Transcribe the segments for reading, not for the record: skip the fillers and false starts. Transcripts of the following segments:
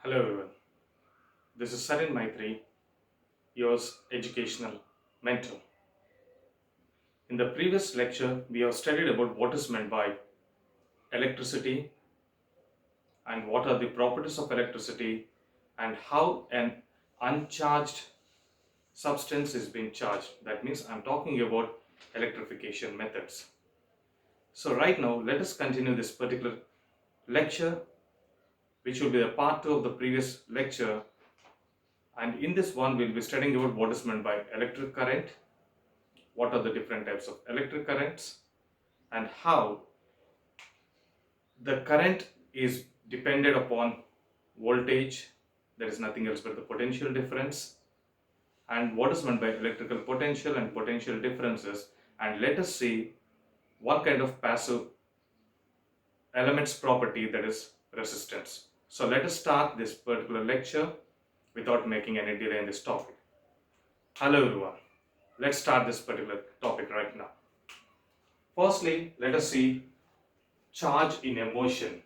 Hello everyone, this is Sarin Maitri, yours educational mentor. In the previous lecture, we have studied about what is meant by electricity and what are the properties of electricity and how an uncharged substance is being charged. That means I'm talking about electrification methods. So right now, let us continue this particular lecture, which will be the part 2 of the previous lecture. And in this one, we'll be studying about what is meant by electric current, what are the different types of electric currents, and how the current is dependent upon voltage, that is nothing else but the potential difference, and what is meant by electrical potential and potential differences. And let us see what kind of passive elements property, that is resistance. So let us start this particular lecture without making any delay in this topic. Hello everyone, let's start this particular topic right now. Firstly, let us see charge in a motion.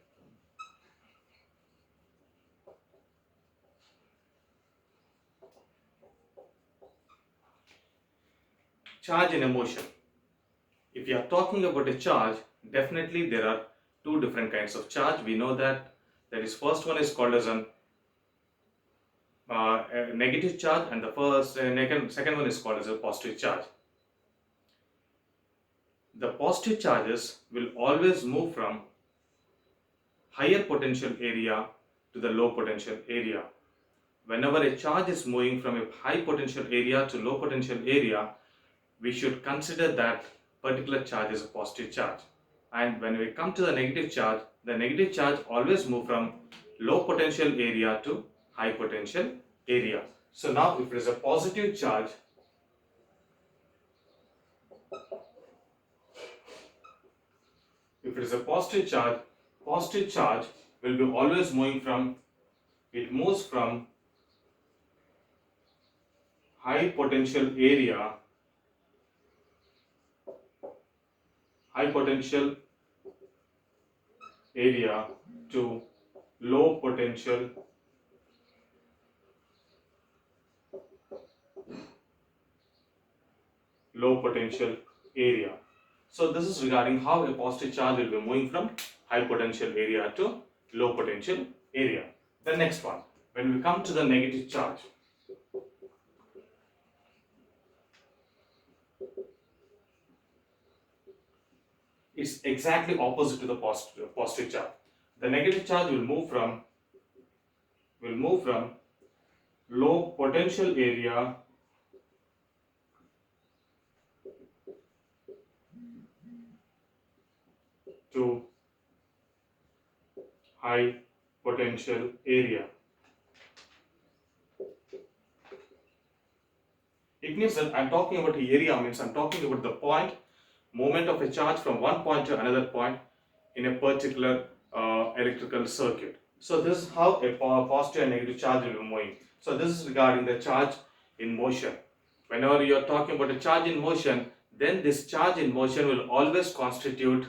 Charge in a motion. If you are talking about a charge, definitely there are two different kinds of charge. We know that first one is called as a negative charge, and the second one is called as a positive charge. The positive charges will always move from higher potential area to the low potential area. Whenever a charge is moving from a high potential area to low potential area, we should consider that particular charge as a positive charge. And when we come to the negative charge always move from low potential area to high potential area. So now if it is a positive charge, positive charge will be always moves from high potential area, to low potential area. So this is regarding how a positive charge will be moving from high potential area to low potential area. The next one, when we come to the negative charge, it's exactly opposite to the positive charge. The negative charge will move from low potential area to high potential area. It means that I'm talking about the area, means I'm talking about the point movement of a charge from one point to another point in a particular electrical circuit. So this is how a positive and negative charge will be moving. So this is regarding the charge in motion. Whenever you are talking about a charge in motion, then this charge in motion will always constitute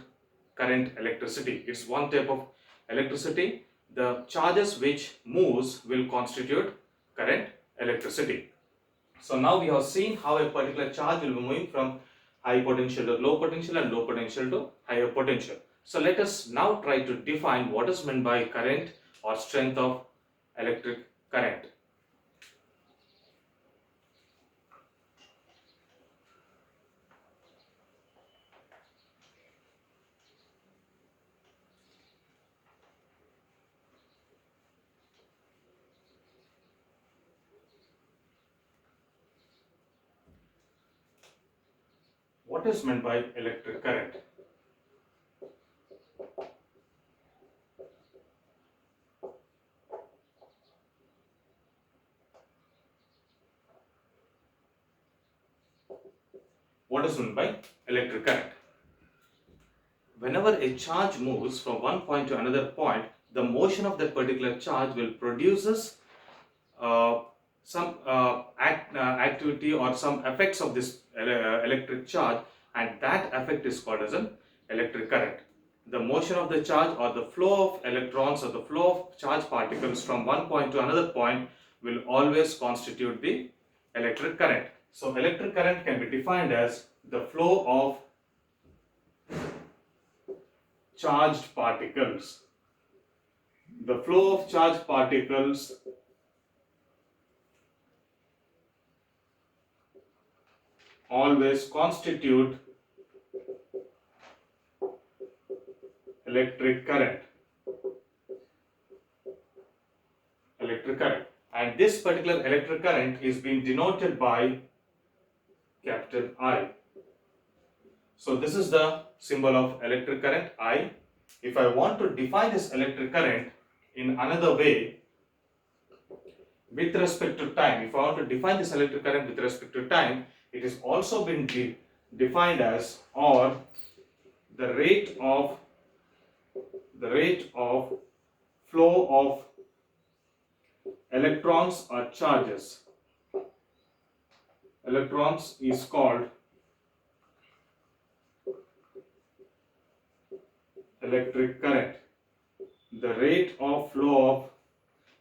current electricity. It's one type of electricity. The charges which moves will constitute current electricity. So now we have seen how a particular charge will be moving from high potential to low potential and low potential to higher potential. So let us now try to define what is meant by current or strength of electric current. What is meant by electric current? What is meant by electric current? Whenever a charge moves from one point to another point, the motion of that particular charge will produces some activity or some effects of this electric charge, and that effect is called as an electric current. the motion of the charge or the flow of electrons or the flow of charge particles from one point to another point will always constitute the electric current. So electric current can be defined as the flow of charged particles. The flow of charged particles always constitute electric current. And this particular electric current is being denoted by capital I. So this is the symbol of electric current, I. If I want to define this electric current in another way with respect to time, if I want to define this electric current with respect to time, it is also been defined as, or the rate of flow of electrons or charges. Electrons is called electric current. The rate of flow of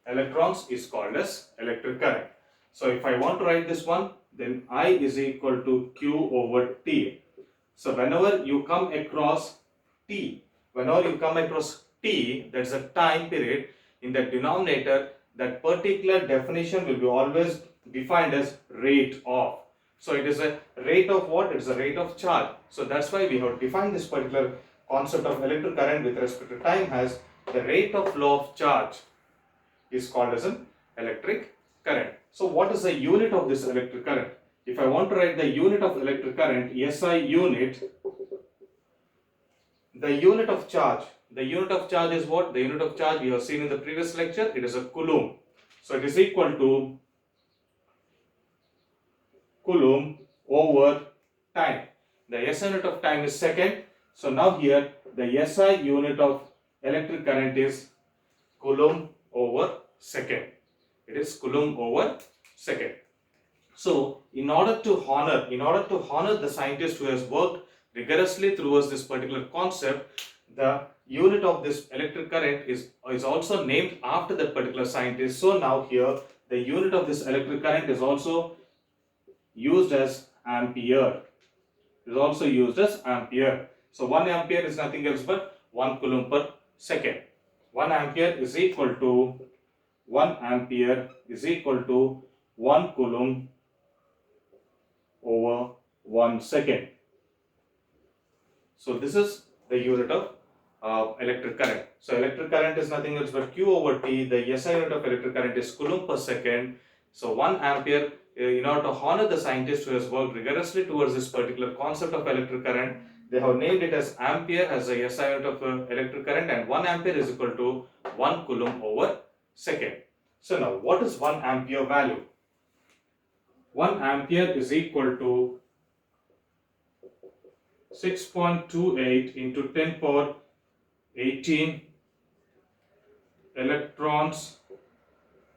electrons is called as electric current. So if I want to write this one, then I is equal to Q over T. So whenever you come across T, that's a time period, in the denominator, that particular definition will be always defined as rate of. So it is a rate of what? It is a rate of charge. So that's why we have defined this particular concept of electric current with respect to time as the rate of flow of charge is called as an electric current. So what is the unit of this electric current? If I want to write the unit of electric current, SI unit, the unit of charge is what? The unit of charge we have seen in the previous lecture, it is a coulomb. So it is equal to coulomb over time. The SI unit of time is second. So now here the SI unit of electric current is coulomb over second. It is coulomb over second. So in order to honor the scientist who has worked rigorously towards this particular concept, the unit of this electric current is also named after that particular scientist. So now here the unit of this electric current is also used as ampere. So 1 ampere is nothing else but 1 coulomb per second. 1 ampere is equal to 1 coulomb over 1 second. So this is the unit of electric current. So electric current is nothing else but Q over T. The SI unit of electric current is coulomb per second. So 1 ampere, in order to honor the scientist who has worked rigorously towards this particular concept of electric current, they have named it as ampere as the SI unit of electric current, and 1 ampere is equal to 1 coulomb over second. So now what is 1 ampere value? 1 ampere is equal to 6.28 into 10 power 18 electrons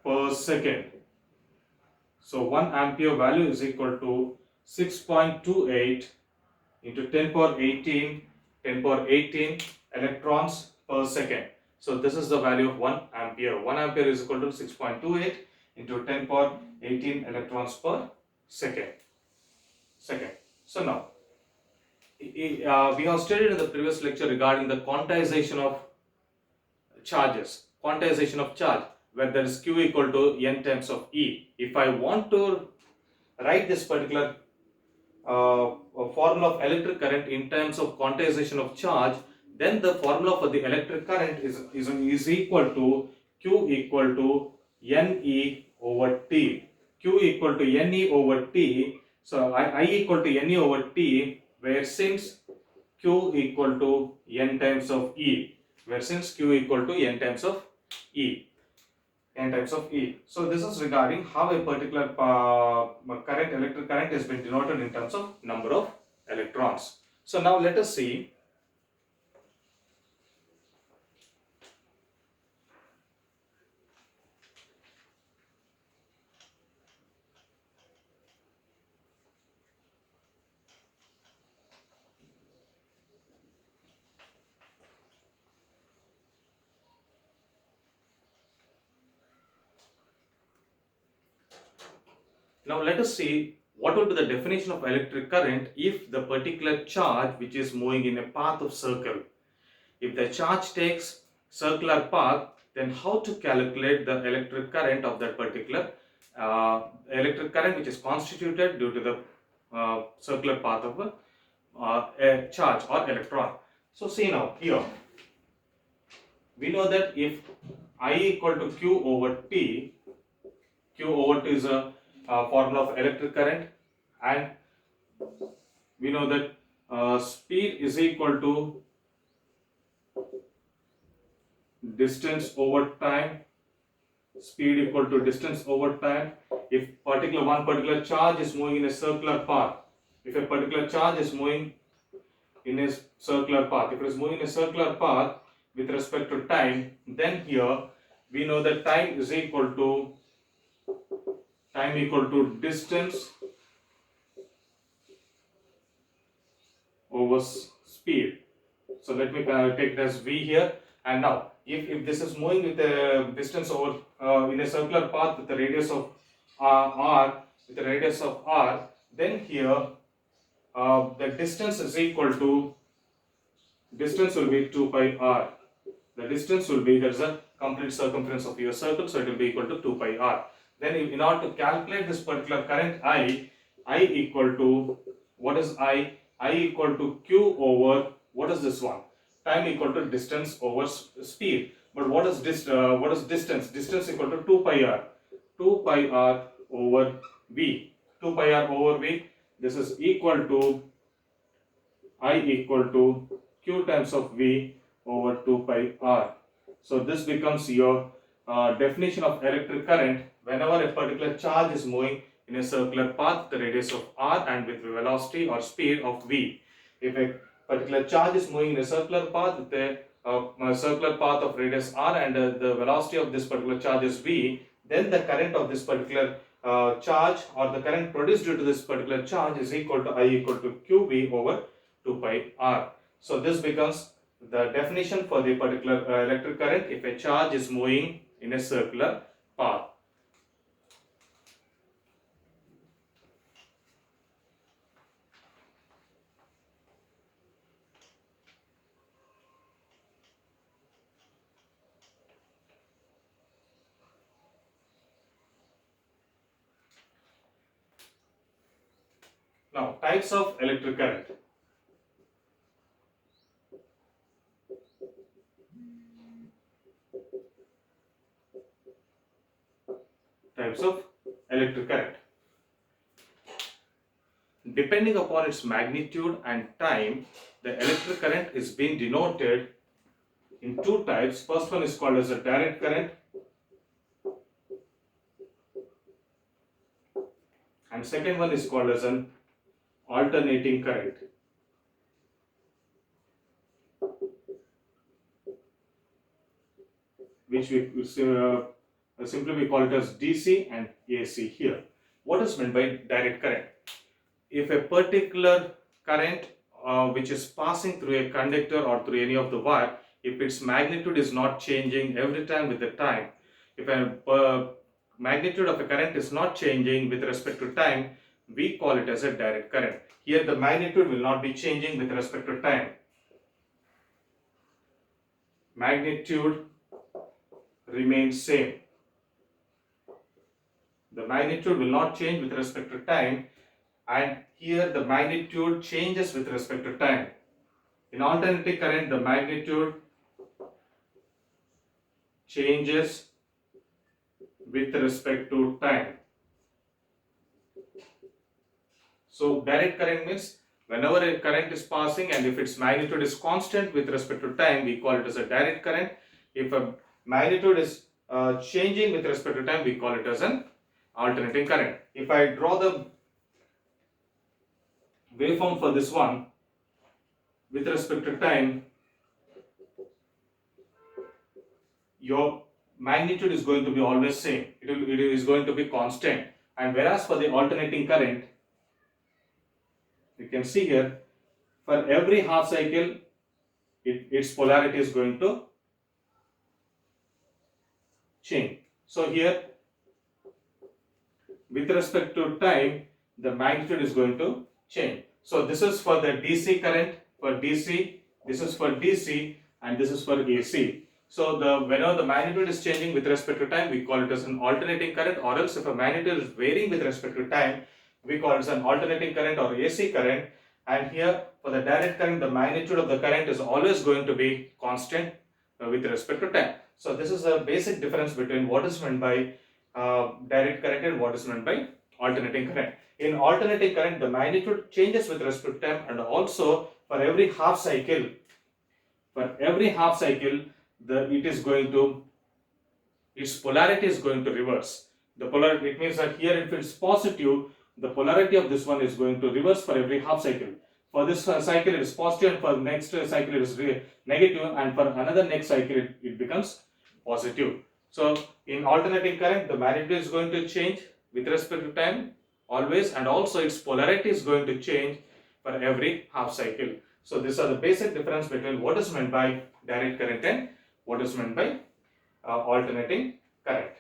per second. So 1 ampere value is equal to 6.28 into 10 power 18 electrons per second. So this is the value of 1 ampere. 1 ampere is equal to 6.28 into 10 power 18 electrons per second. So now we have studied in the previous lecture regarding the quantization of charges, where there is Q equal to N times of E. If I want to write this particular formula of electric current in terms of quantization of charge, then the formula for the electric current is equal to Q equal to Ne over T. Q equal to Ne over T. So I equal to Ne over T, where since Q equal to N times of E. So this is regarding how a particular electric current has been denoted in terms of number of electrons. So now let us see Now let us see what will be the definition of electric current if the particular charge which is moving in a path of circle. If the charge takes circular path, then how to calculate the electric current of that particular electric current which is constituted due to the circular path of a charge or electron. So see now here, we know that if I equal to Q over T, Q over T is a formula of electric current, and we know that speed is equal to distance over time. Speed equal to distance over time. If one particular charge is moving in a circular path, if a particular charge is moving in a circular path, if it is moving in a circular path with respect to time, then here we know that time equal to distance over speed. So let me take it as v here. And now if this is moving with a distance over in a circular path with a radius of r, then here the distance is equal to, distance will be 2 pi r. The distance will be, there's a complete circumference of your circle, so it will be equal to 2 pi r. Then in order to calculate this particular current I equal to, what is I? I equal to Q over, what is this one? Time equal to distance over speed. But what is distance? Distance equal to 2 pi r. 2 pi r over v. 2 pi r over v. This is equal to I equal to Q times of v over 2 pi r. So this becomes your definition of electric current whenever a particular charge is moving in a circular path, the radius of r, and with velocity or speed of v. If a particular charge is moving in a circular path with a circular path of radius r, and the velocity of this particular charge is v, then the current of this particular charge, or the current produced due to this particular charge, is equal to I equal to qv over 2 pi r. So this becomes the definition for the particular electric current if a charge is moving in a circular path. Now, types of electric current. Types of electric current. Depending upon its magnitude and time, the electric current is being denoted in two types. First one is called as a direct current, and second one is called as an alternating current, which we simply we call it as DC and AC here. What is meant by direct current? If a particular current which is passing through a conductor or through any of the wire, if its magnitude is not changing every time with the time, if a magnitude of a current is not changing with respect to time, we call it as a direct current. Here the magnitude will not be changing with respect to time. Magnitude remains same. The magnitude will not change with respect to time, and here the magnitude changes with respect to time. In alternating current, the magnitude changes with respect to time. So direct current means whenever a current is passing and if its magnitude is constant with respect to time, we call it as a direct current. If a magnitude is changing with respect to time, we call it as an alternating current. If I draw the waveform for this one with respect to time, your magnitude is going to be always same. It is going to be constant. And whereas for the alternating current, you can see here, for every half cycle, its polarity is going to change. So here, with respect to time, the magnitude is going to change. So this is for the DC current, for DC, this is for DC, and this is for AC. So whenever the magnitude is changing with respect to time, we call it as an alternating current, or else if a magnitude is varying with respect to time, we call it as an alternating current or AC current. And here for the direct current, the magnitude of the current is always going to be constant with respect to time. So this is a basic difference between what is meant by direct current and what is meant by alternating current. In alternating current, the magnitude changes with respect to time, and also for every half cycle, its polarity is going to reverse. The polarity, it means that here if it's positive, the polarity of this one is going to reverse for every half cycle. For this cycle it is positive, and for the next cycle it is negative, and for another next cycle it becomes positive. So in alternating current, the magnitude is going to change with respect to time always, and also its polarity is going to change for every half cycle. So these are the basic difference between what is meant by direct current and what is meant by alternating current.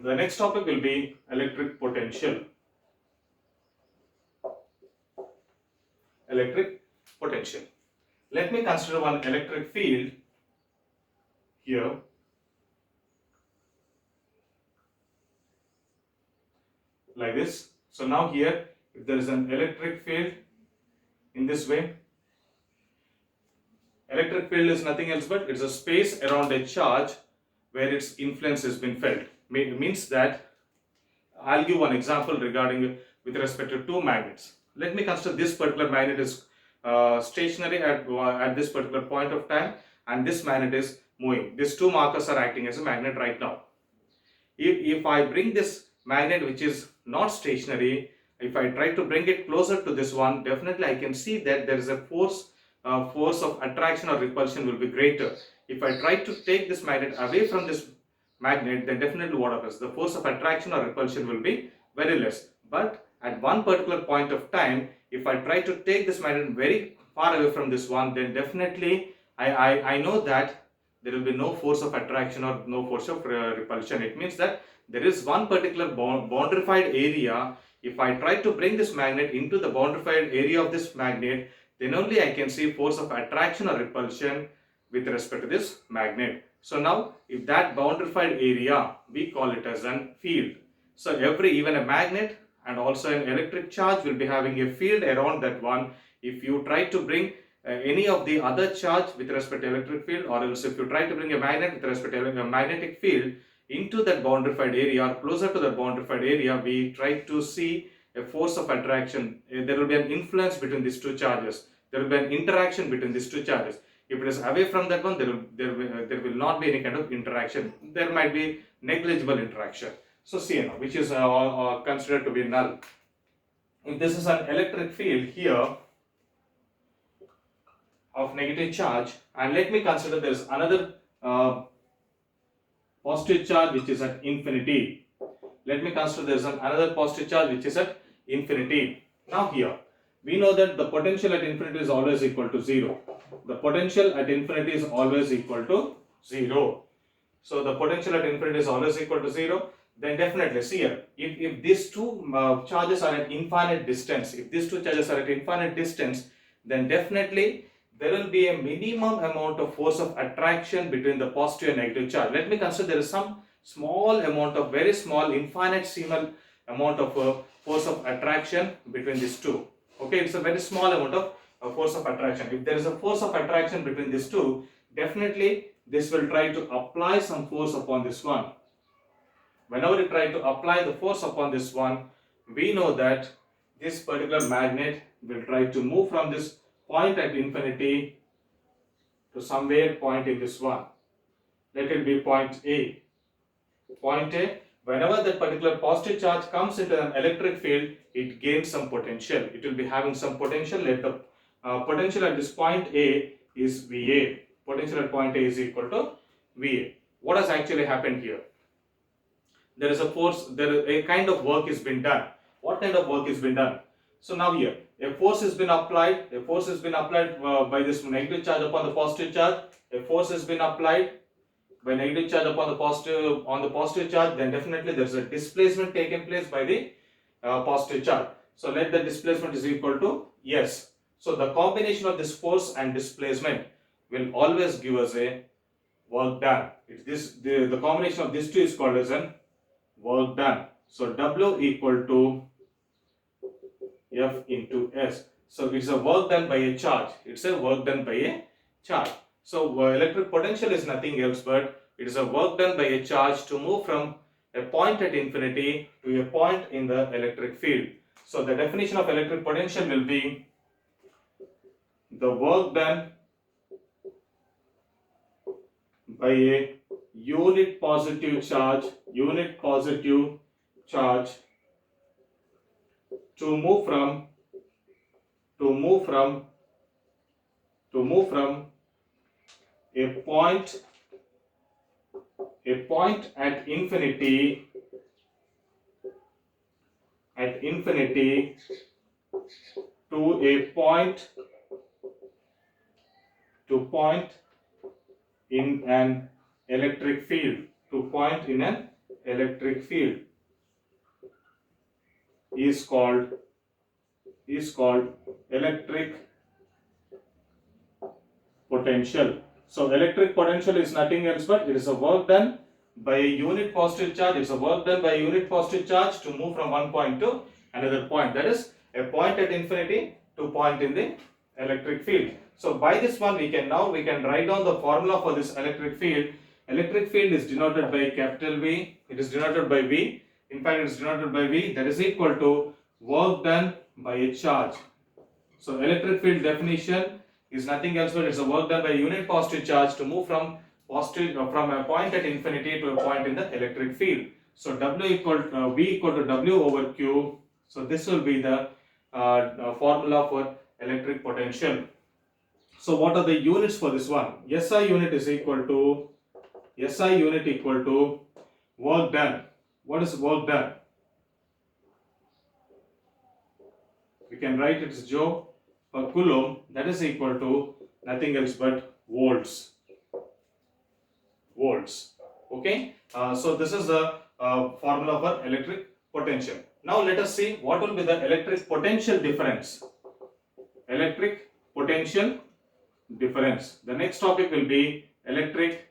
The next topic will be electric potential. Electric potential. Let me consider one electric field here. Like this. So now here, if there is an electric field in this way, electric field is nothing else but it's a space around a charge where its influence has been felt. Means that I'll give one example regarding with respect to two magnets. Let me consider this particular magnet is stationary at this particular point of time, and this magnet is moving. These two markers are acting as a magnet right now. If I bring this magnet which is not stationary, if I try to bring it closer to this one, definitely I can see that there is a force of attraction or repulsion will be greater. If I try to take this magnet away from this magnet, then definitely what happens? The force of attraction or repulsion will be very less. But at one particular point of time, if I try to take this magnet very far away from this one, then definitely I know that there will be no force of attraction or no force of repulsion. It means that there is one particular boundarified area. If I try to bring this magnet into the boundarified area of this magnet, then only I can see force of attraction or repulsion with respect to this magnet. So now if that boundarified area, we call it as an field. So even a magnet and also an electric charge will be having a field around that one. If you try to bring any of the other charge with respect to electric field, or else if you try to bring a magnet with respect to a magnetic field into that boundarified area or closer to that boundarified area, we try to see a force of attraction. There will be an influence between these two charges. There will be an interaction between these two charges. If it is away from that one, there will not be any kind of interaction. There might be negligible interaction. So see now, which is considered to be null. If this is an electric field here of negative charge, and let me consider there is another positive charge which is at infinity. Let me consider there is another positive charge which is at infinity. Now here, we know that the potential at infinity is always equal to 0. The potential at infinity is always equal to 0. So the potential at infinity is always equal to 0. Then definitely, see here, if these two charges are at infinite distance, then definitely there will be a minimum amount of force of attraction between the positive and negative charge. Let me consider there is some small amount of, very small, infinitesimal amount of force of attraction between these two. Okay, it's a very small amount of force of attraction. If there is a force of attraction between these two, definitely this will try to apply some force upon this one. Whenever you try to apply the force upon this one, we know that this particular magnet will try to move from this point at infinity to somewhere point in this one. Let it be point A. Point A, Whenever that particular positive charge comes into an electric field, it gains some potential. It will be having some potential. Let the potential at this point A is VA. Potential at point A is equal to VA. What has actually happened here? There is a force, there is a kind of work is been done. What kind of work is been done? So now here, a force has been applied. A force has been applied by this negative charge upon the positive charge. A force has been applied by negative charge upon the positive charge. Then definitely there is a displacement taken place by the positive charge. So let the displacement is equal to S. So the combination of this force and displacement will always give us a work done. The combination of these two is called as an work done. So W equal to F into S. So it's a work done by a charge. It's a work done by a charge. So electric potential is nothing else but it is a work done by a charge to move from a point at infinity to a point in the electric field. So the definition of electric potential will be the work done by a unit positive charge to move from a point at infinity to a point in an electric field is called electric potential. So electric potential is nothing else but it is a work done by a unit positive charge. It's a work done by a unit positive charge to move from one point to another point. That is a point at infinity to point in the electric field. So by this one we can write down the formula for this electric field. Electric field is denoted by capital V. It is denoted by V. In fact, it is denoted by V. That is equal to work done by a charge. So electric field definition is nothing else but it's a work done by a unit positive charge to move from a point at infinity to a point in the electric field. So V equal to W over Q. So this will be the formula for electric potential. So what are the units for this one? SI unit equal to work done. What is work done? We can write it as Joule per coulomb. That is equal to nothing else but volts. Okay. So this is the formula for electric potential. Now let us see what will be the electric potential difference. Electric potential difference. The next topic will be electric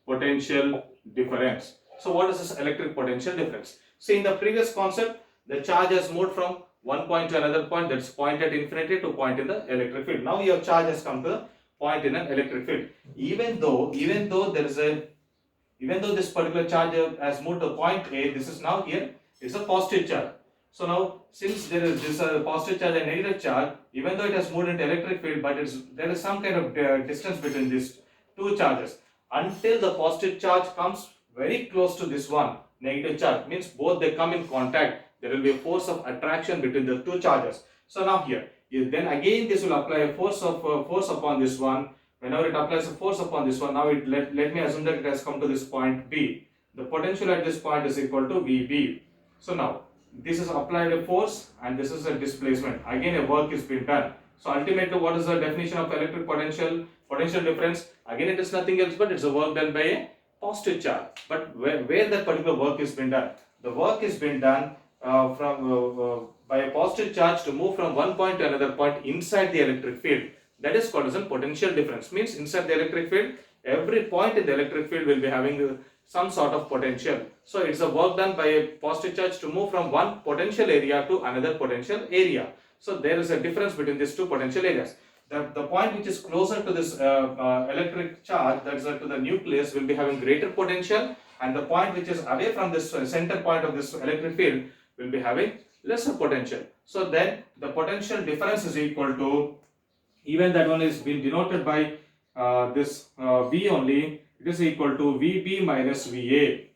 potential difference. So what is this electric potential difference? See, in the previous concept, the charge has moved from one point to another point, that's point at infinity to point in the electric field. Now your charge has come to the point in an electric field. Even though this particular charge has moved to point A, this is now here is a positive charge. So now since there is this positive charge and negative charge, even though it has moved into electric field, but there is some kind of distance between these two charges. Until the positive charge comes very close to this one negative charge, means both they come in contact, there will be a force of attraction between the two charges. So now here, then again this will apply a force upon this one. Whenever it applies a force upon this one, now let me assume that it has come to this point B. The potential at this point is equal to VB. So now this is applied a force and this is a displacement. Again a work is being done. So ultimately what is the definition of electric potential difference? Again it is nothing else but it's a work done by a positive charge. But where that particular work is being done? The work is being done by a positive charge to move from one point to another point inside the electric field. That is called as a potential difference. Means inside the electric field, every point in the electric field will be having some sort of potential. So it's a work done by a positive charge to move from one potential area to another potential area. So there is a difference between these two potential areas. The point which is closer to this electric charge, that is to the nucleus, will be having greater potential, and the point which is away from this center point of this electric field will be having lesser potential. So then the potential difference is equal to, even that one is being denoted by this V only, it is equal to VB minus VA.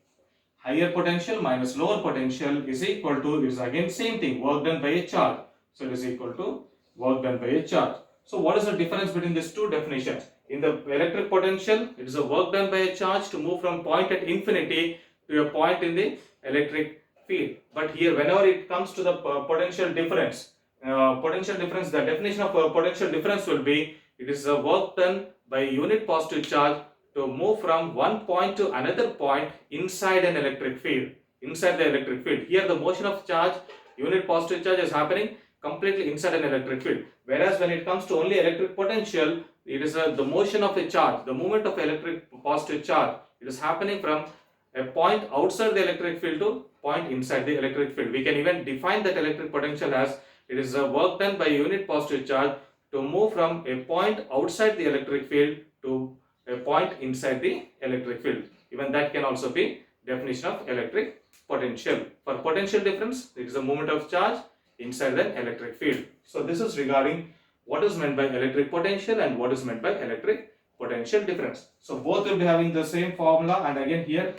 higher potential minus lower potential is equal to, it is again same thing, work done by a charge. So it is equal to work done by a charge. So what is the difference between these two definitions? In the electric potential, it is a work done by a charge to move from point at infinity to a point in the electric field. But here, whenever it comes to the potential difference, the definition of potential difference will be, it is a work done by unit positive charge to move from one point to another point inside an electric field. Inside the electric field. Here the motion of charge, unit positive charge, is happening completely inside an electric field. Whereas when it comes to only electric potential, it is the motion of a charge, the movement of electric positive charge. It is happening from a point outside the electric field to point inside the electric field. We can even define that electric potential as, it is a work done by unit positive charge to move from a point outside the electric field to a point inside the electric field. Even that can also be definition of electric potential. For potential difference, it is the movement of charge inside the electric field. So this is regarding what is meant by electric potential and what is meant by electric potential difference. So both will be having the same formula, and again here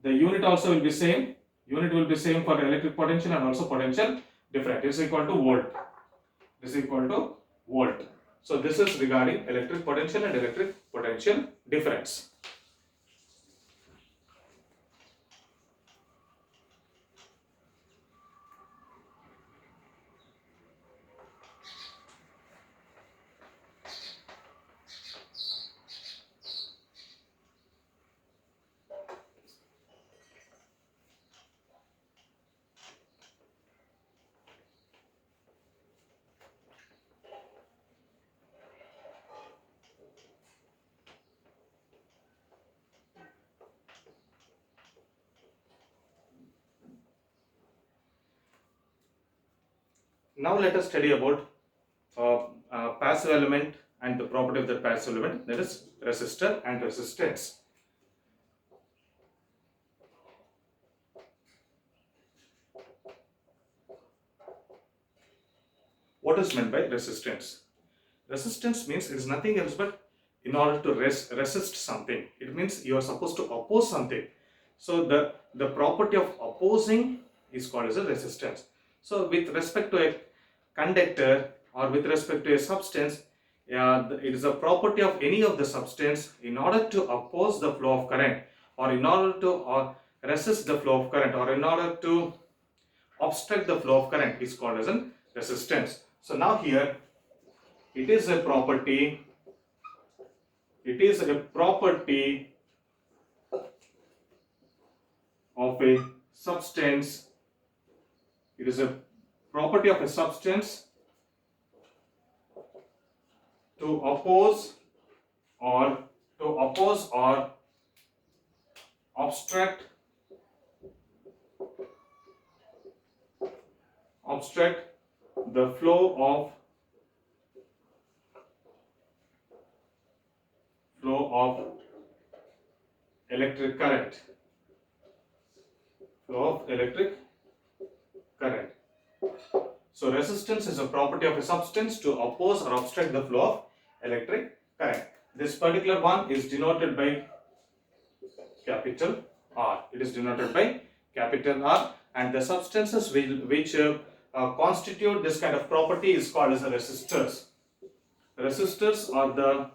the unit also will be same. Unit will be same for electric potential and also potential difference. It is equal to volt. It is equal to volt. So this is regarding electric potential and electric potential difference. Now let us study about passive element and the property of the passive element, that is resistor and resistance. What is meant by resistance? Resistance means it is nothing else but in order to resist something. It means you are supposed to oppose something. So the property of opposing is called as a resistance. So with respect to a conductor or with respect to a substance, it is a property of any of the substance in order to oppose the flow of current, or in order to resist the flow of current, or in order to obstruct the flow of current is called as a resistance. So now here it is a property of a substance. It is a property of a substance to oppose or obstruct the flow of electric current. So resistance is a property of a substance to oppose or obstruct the flow of electric current. This particular one is denoted by capital R. It is denoted by capital R, and the substances which constitute this kind of property is called as the resistors. Resistors are the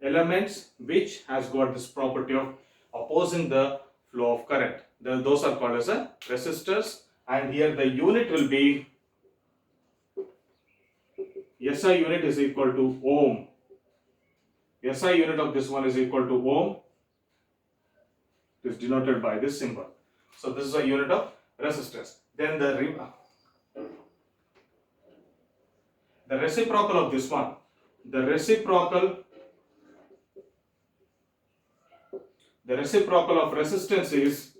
elements which has got this property of opposing the flow of current. Those are called as a resistors, and here the unit will be SI unit is equal to ohm. SI unit of this one is equal to ohm. It is denoted by this symbol. So this is a unit of resistance. Then the reciprocal of this one, the reciprocal of resistance is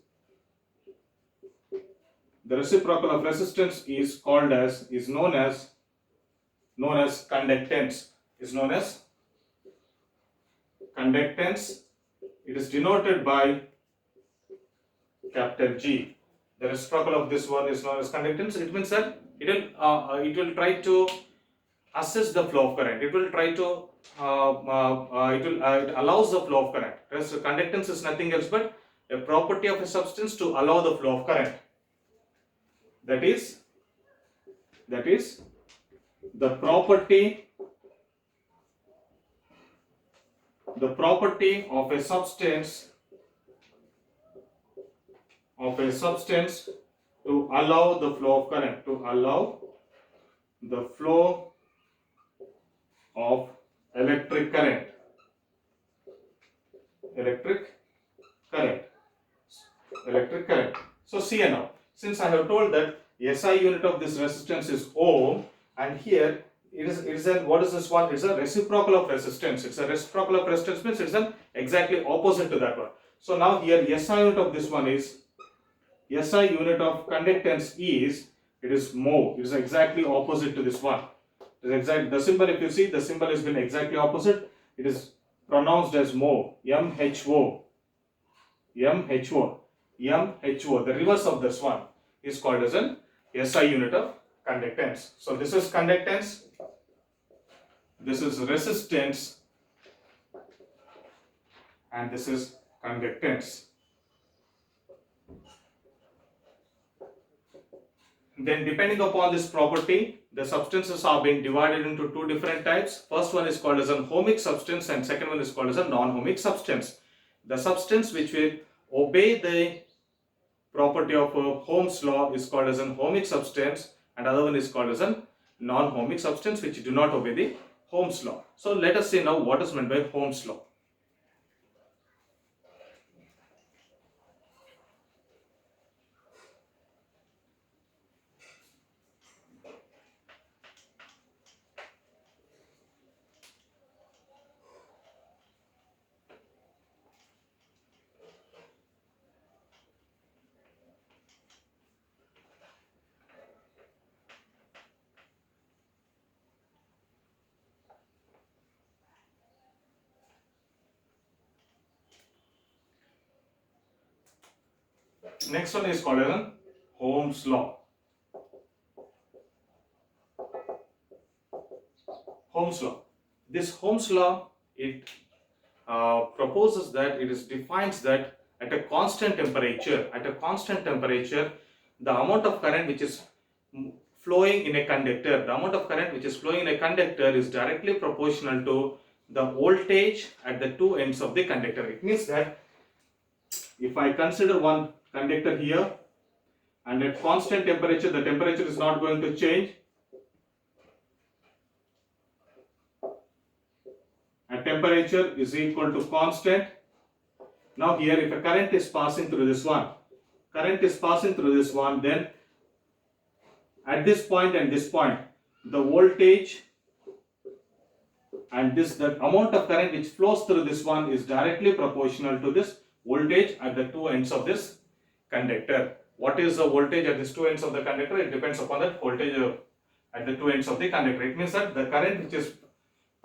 known as conductance. It is denoted by capital G. The reciprocal of this one is known as conductance. It means that it will try to assist the flow of current. It will try to it allows the flow of current. Conductance is nothing else but a property of a substance to allow the flow of current. That is the property of a substance to allow the flow of current, to allow the flow of electric current. Electric current. So see now, since I have told that SI unit of this resistance is ohm, and here it is a, what is this one? It's a reciprocal of resistance. It's a reciprocal of resistance means it's an exactly opposite to that one. So now here SI unit of this one is, SI unit of conductance is, it is mho. It is exactly opposite to this one. It is exactly, the symbol, if you see, the symbol has been exactly opposite. It is pronounced as mho. MHO. The reverse of this one is called as an SI unit of conductance. So this is conductance, this is resistance, and this is conductance. Then depending upon this property, the substances are being divided into two different types. First one is called as an ohmic substance and second one is called as a non-ohmic substance. The substance which will obey the property of Ohm's law is called as an ohmic substance, and other one is called as a non-ohmic substance which do not obey the Ohm's law. So let us see now what is meant by Ohm's law. Next one is called as an Ohm's law. Ohm's law. This Ohm's law, it proposes that it is defines that at a constant temperature, the amount of current which is flowing in a conductor, is directly proportional to the voltage at the two ends of the conductor. It means that if I consider one conductor here, and at constant temperature, the temperature is not going to change. At temperature is equal to constant. Now here, if a current is passing through this one, then at this point and this point, the voltage and the amount of current which flows through this one is directly proportional to this voltage at the two ends of this conductor. What is the voltage at these two ends of the conductor? It depends upon that voltage at the two ends of the conductor. It means that the current which is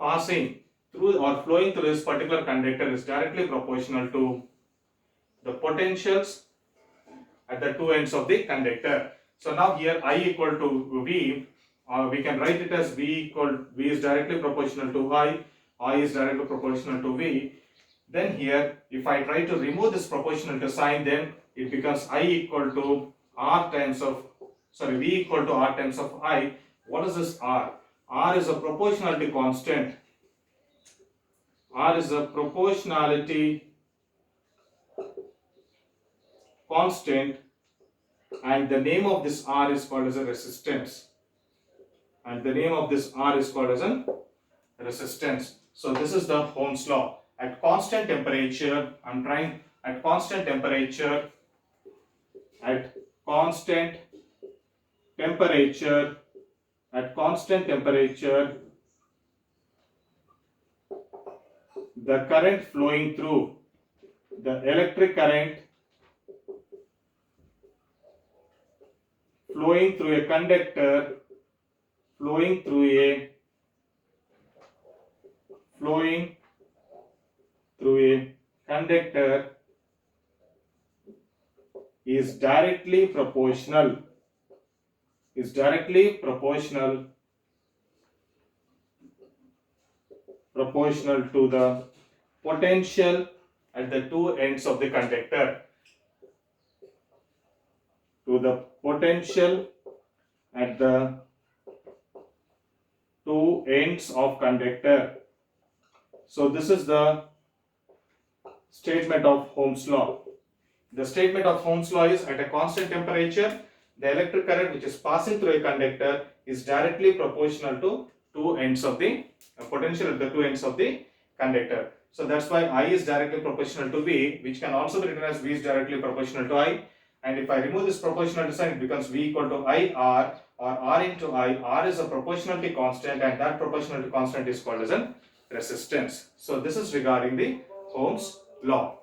passing through or flowing through this particular conductor is directly proportional to the potentials at the two ends of the conductor. So now here I equal to V, we can write it as V is directly proportional to I is directly proportional to V. Then here, if I try to remove this proportional sign, then it becomes V equal to R times of I. What is this R? R is a proportionality constant. And the name of this R is called as a resistance. So this is the Ohm's law. At constant temperature, the current flowing through, the electric current flowing through a conductor, is directly proportional to the potential at the two ends of the conductor. to the potential at the two ends of conductor. So this is the statement of Ohm's law. The statement of Ohm's law is at a constant temperature, the electric current which is passing through a conductor is directly proportional to two ends of the potential at the two ends of the conductor. So that's why I is directly proportional to V, which can also be written as V is directly proportional to I. And if I remove this proportionality sign, it becomes V equal to IR or R into I. R is a proportionality constant, and that proportionality constant is called as a resistance. So this is regarding the Ohm's law.